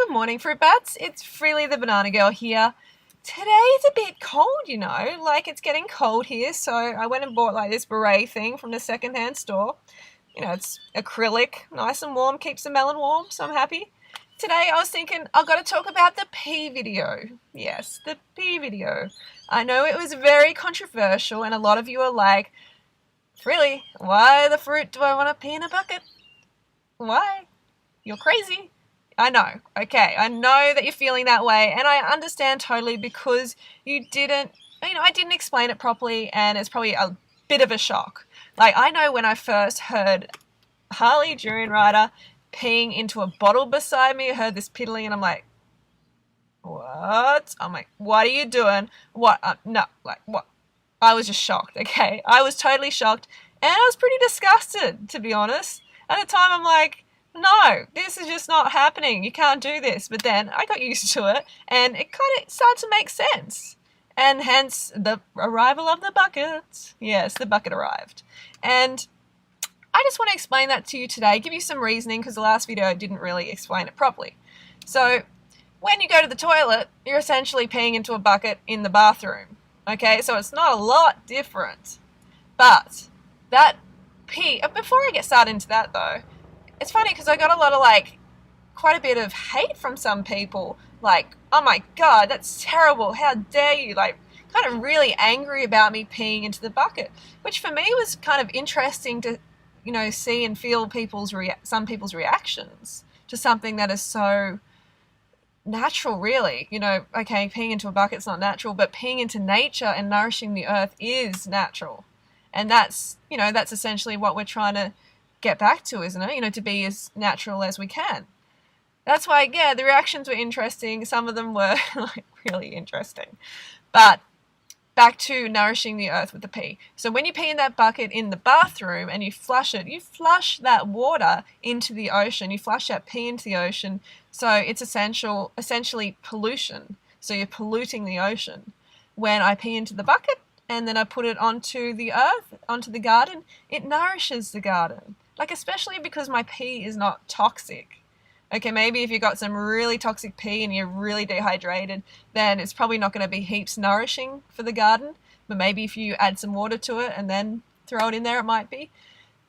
Good morning, Fruit Bats. It's Freely the Banana Girl here. Today's a bit cold, like it's getting cold here, so I went and bought like this beret thing from the secondhand store. It's acrylic, nice and warm, keeps the melon warm, so I'm happy. Today I was thinking I've got to talk about the pee video. Yes, the pee video. I know it was very controversial and a lot of you are like, Freely, why the fruit do I want to pee in a bucket? Why? You're crazy. I know. Okay, I know that you're feeling that way, and I understand totally because I didn't explain it properly, and it's probably a bit of a shock. Like, I know when I first heard Harley Durenrider peeing into a bottle beside me, I heard this piddling, and I'm like, what? I'm like, what are you doing? What? No, like, what? I was just shocked, okay? I was totally shocked, and I was pretty disgusted, to be honest. At the time, I'm like, no, this is just not happening. You can't do this. But then I got used to it and it kind of started to make sense. And hence the arrival of the bucket. Yes, the bucket arrived. And I just want to explain that to you today, give you some reasoning because the last video didn't really explain it properly. So when you go to the toilet, you're essentially peeing into a bucket in the bathroom. Okay, so it's not a lot different. But that pee, before I get started into that though, it's funny because I got a lot of quite a bit of hate from some people. Like, oh my God, that's terrible. How dare you? Like, kind of really angry about me peeing into the bucket, which for me was kind of interesting to, see and feel some people's reactions to something that is so natural, really. Okay, peeing into a bucket's not natural, but peeing into nature and nourishing the earth is natural. And that's essentially what we're trying to get back to, isn't it? To be as natural as we can. That's why, yeah, the reactions were interesting. Some of them were really interesting. But back to nourishing the earth with the pee. So when you pee in that bucket in the bathroom and you flush it, you flush that water into the ocean. You flush that pee into the ocean. So it's essentially pollution. So you're polluting the ocean. When I pee into the bucket and then I put it onto the earth, onto the garden, it nourishes the garden. Especially because my pee is not toxic. Okay, maybe if you've got some really toxic pee and you're really dehydrated, then it's probably not going to be heaps nourishing for the garden. But maybe if you add some water to it and then throw it in there, it might be.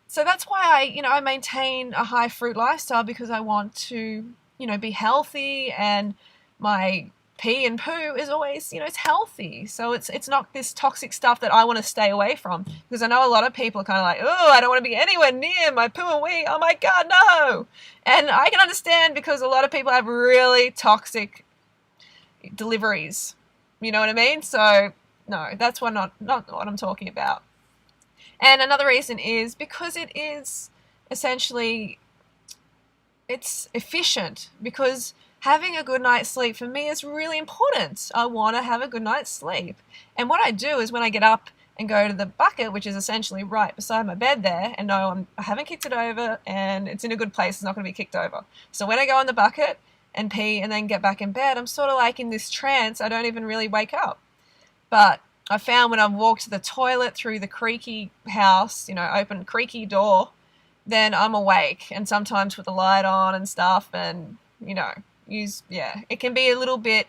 So that's why I maintain a high fruit lifestyle, because I want to, be healthy, and my pee and poo is always, it's healthy. So it's not this toxic stuff that I want to stay away from, because I know a lot of people are kind of like, oh, I don't want to be anywhere near my poo and wee. Oh my God, no. And I can understand, because a lot of people have really toxic deliveries. You know what I mean? So no, that's not what I'm talking about. And another reason is because it is essentially, it's efficient, because having a good night's sleep for me is really important. I want to have a good night's sleep. And what I do is when I get up and go to the bucket, which is essentially right beside my bed there, and no, I haven't kicked it over and it's in a good place, it's not going to be kicked over. So when I go in the bucket and pee and then get back in bed, I'm sort of like in this trance. I don't even really wake up. But I found when I've walked to the toilet through the creaky house, open creaky door, then I'm awake, and sometimes with the light on and stuff, and, it can be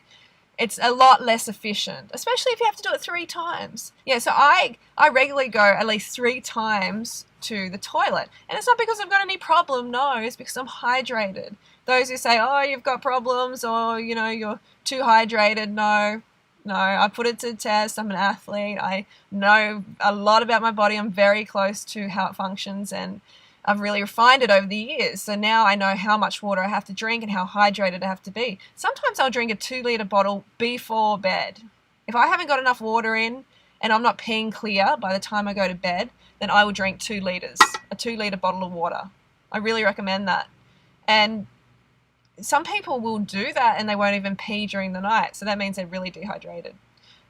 it's a lot less efficient, especially if you have to do it 3 times. Yeah, so I regularly go at least 3 times to the toilet. And it's not because I've got any problem, no, it's because I'm hydrated. Those who say, oh, you've got problems, or, you're too hydrated, no, I put it to the test. I'm an athlete. I know a lot about my body. I'm very close to how it functions, and I've really refined it over the years. So now I know how much water I have to drink and how hydrated I have to be. Sometimes I'll drink a 2-litre bottle before bed. If I haven't got enough water in and I'm not peeing clear by the time I go to bed, then I will drink 2 litres, a 2-litre bottle of water. I really recommend that. And some people will do that and they won't even pee during the night. So that means they're really dehydrated.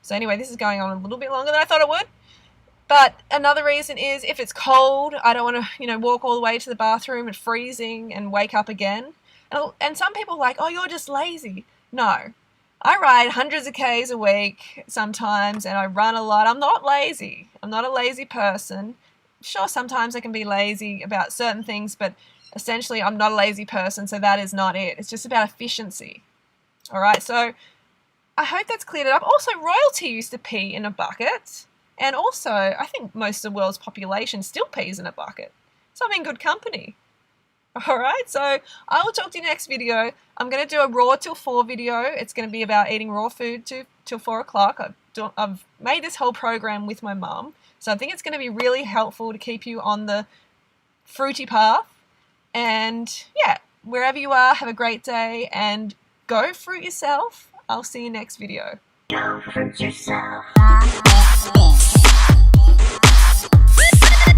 So anyway, this is going on a little bit longer than I thought it would. But another reason is if it's cold, I don't want to, walk all the way to the bathroom and freezing and wake up again. And some people are like, oh, you're just lazy. No, I ride hundreds of Ks a week sometimes, and I run a lot. I'm not lazy. I'm not a lazy person. Sure, sometimes I can be lazy about certain things, but essentially I'm not a lazy person, so that is not it. It's just about efficiency. All right, so I hope that's cleared it up. Also, royalty used to pee in a bucket, and also I think most of the world's population still pees in a bucket. So I'm in good company. All right, so I will talk to you next video. I'm going to do a raw till 4 video. It's going to be about eating raw food till 4 o'clock. I've made this whole program with my mum, so I think it's going to be really helpful to keep you on the fruity path. And yeah, wherever you are, have a great day and go fruit yourself. I'll see you next video. Go fruit yourself.